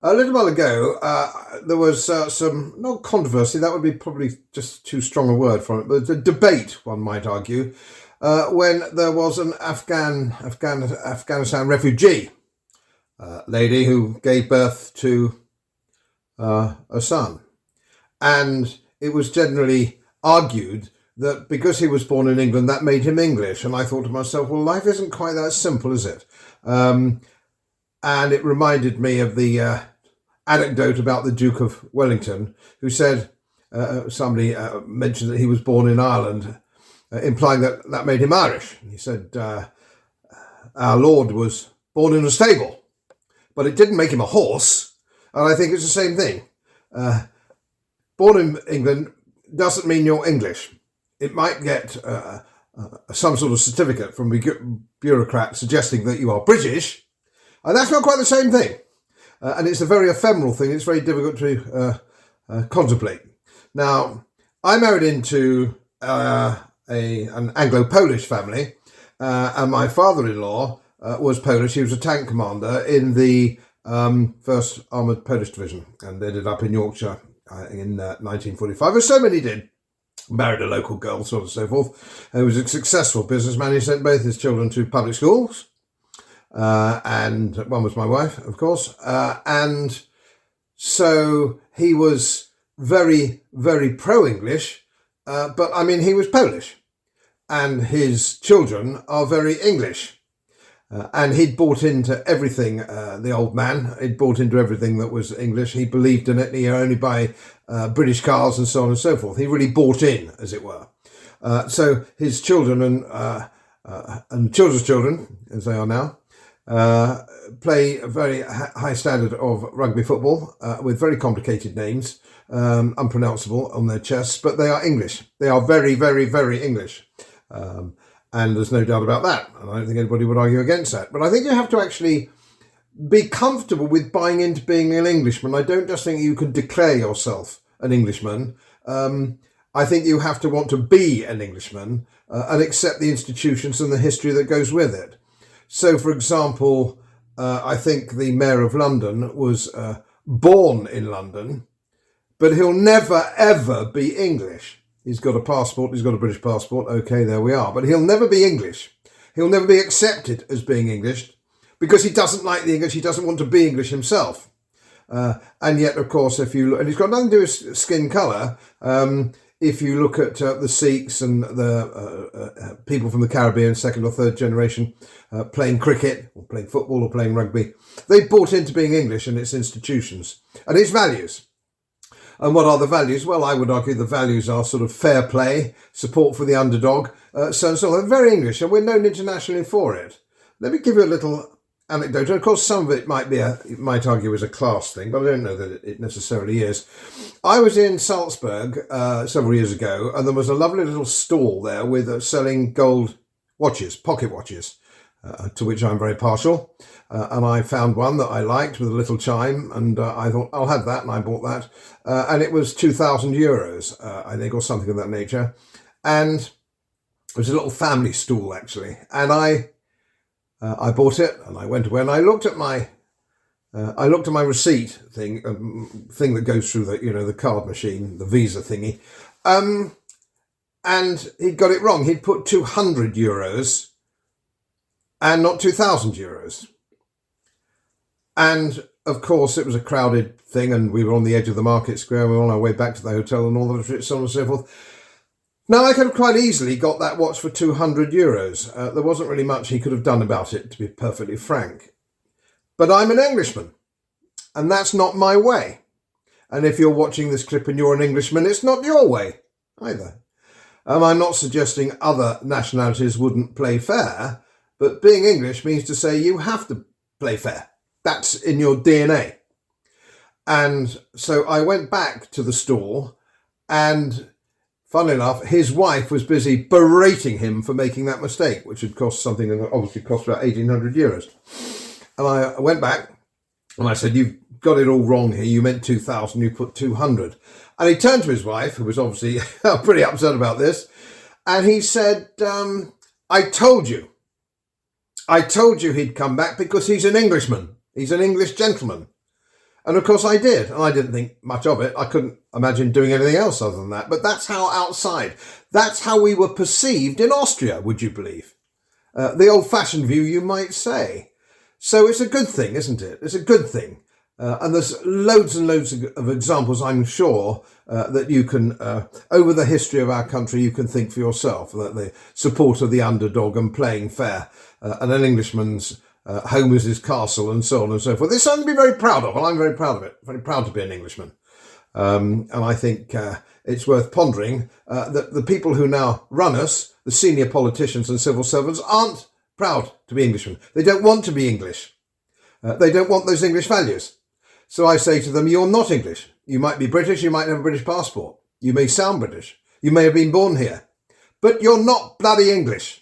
A little while ago, there was some, not controversy, that would be probably just too strong a word for it, but a debate, one might argue, when there was an Afghanistan refugee lady who gave birth to a son. And it was generally argued that because he was born in England, that made him English. And I thought to myself, well, life isn't quite that simple, is it? And it reminded me of the anecdote about the Duke of Wellington, who said, somebody mentioned that he was born in Ireland, implying that that made him Irish. And he said, our Lord was born in a stable, but it didn't make him a horse. And I think it's the same thing. Born in England doesn't mean you're English. It might get some sort of certificate from a bureaucrat suggesting that you are British, and that's not quite the same thing. And it's a very ephemeral thing. It's very difficult to contemplate. Now, I married into an Anglo-Polish family, and my father-in-law was Polish. He was a tank commander in the 1st Armoured Polish Division, and ended up in Yorkshire in 1945, as so many did. Married a local girl, so on and so forth. He was a successful businessman. He sent both his children to public schools. And one was my wife, of course. And so he was very, very pro-English. But I mean, he was Polish. And his children are very English. And he'd bought into everything, the old man. He'd bought into everything that was English. He believed in it. He only buy British cars and so on and so forth. He really bought in, as it were. So his children and children's children, as they are now, play a very high standard of rugby football with very complicated names, unpronounceable on their chests, but they are English. They are very, very, very English. And there's no doubt about that. And I don't think anybody would argue against that. But I think you have to actually be comfortable with buying into being an Englishman. I don't just think you can declare yourself an Englishman. I think you have to want to be an Englishman and accept the institutions and the history that goes with it. So, for example, I think the Mayor of London was born in London, but he'll never, ever be English. He's got a passport, he's got a British passport, okay, there we are. But he'll never be English. He'll never be accepted as being English because he doesn't like the English, he doesn't want to be English himself. And yet, of course, if you look, and it's got nothing to do with skin colour, if you look at the Sikhs and the people from the Caribbean, second or third generation, playing cricket or playing football or playing rugby, they bought into being English and its institutions and its values. And what are the values? Well, I would argue the values are sort of fair play, support for the underdog, so and so. They're very English, and we're known internationally for it. Let me give you a little anecdote. Of course, some of it might be you might argue is a class thing, but I don't know that it necessarily is. I was in Salzburg several years ago, and there was a lovely little stall there with selling gold watches, pocket watches, to which I'm very partial. And I found one that I liked with a little chime, and I thought, I'll have that, and I bought that. And it was 2,000 euros, I think, or something of that nature. And it was a little family stool, actually. And I bought it, and I went away, and I looked at my receipt thing that goes through the card machine, the Visa thingy. And he'd got it wrong. He'd put 200 euros and not 2,000 euros. And of course, it was a crowded thing, and we were on the edge of the market square. We were on our way back to the hotel, and all that, so on and so forth. Now, I could have quite easily got that watch for 200 euros. There wasn't really much he could have done about it, to be perfectly frank. But I'm an Englishman, and that's not my way. And if you're watching this clip and you're an Englishman, it's not your way either. I'm not suggesting other nationalities wouldn't play fair, but being English means to say you have to play fair. That's in your DNA. And so I went back to the store, and funnily enough, his wife was busy berating him for making that mistake, which had cost something that obviously cost about 1,800 euros. And I went back and I said, you've got it all wrong here. You meant 2,000, you put 200. And he turned to his wife, who was obviously pretty upset about this, and he said, I told you he'd come back because he's an Englishman. He's an English gentleman. And of course I did, and I didn't think much of it. I couldn't imagine doing anything else other than that. But that's how outside, that's how we were perceived in Austria, would you believe? The old-fashioned view, you might say. So it's a good thing, isn't it? It's a good thing. And there's loads and loads of examples, I'm sure, that you can, over the history of our country, you can think for yourself, that the support of the underdog and playing fair, and an Englishman's home is his castle, and so on and so forth. It's something to be very proud of, and I'm very proud of it. Very proud to be an Englishman. And I think it's worth pondering that the people who now run us, the senior politicians and civil servants, aren't proud to be Englishmen. They don't want to be English. They don't want those English values. So I say to them, you're not English. You might be British, you might have a British passport. You may sound British. You may have been born here. But you're not bloody English.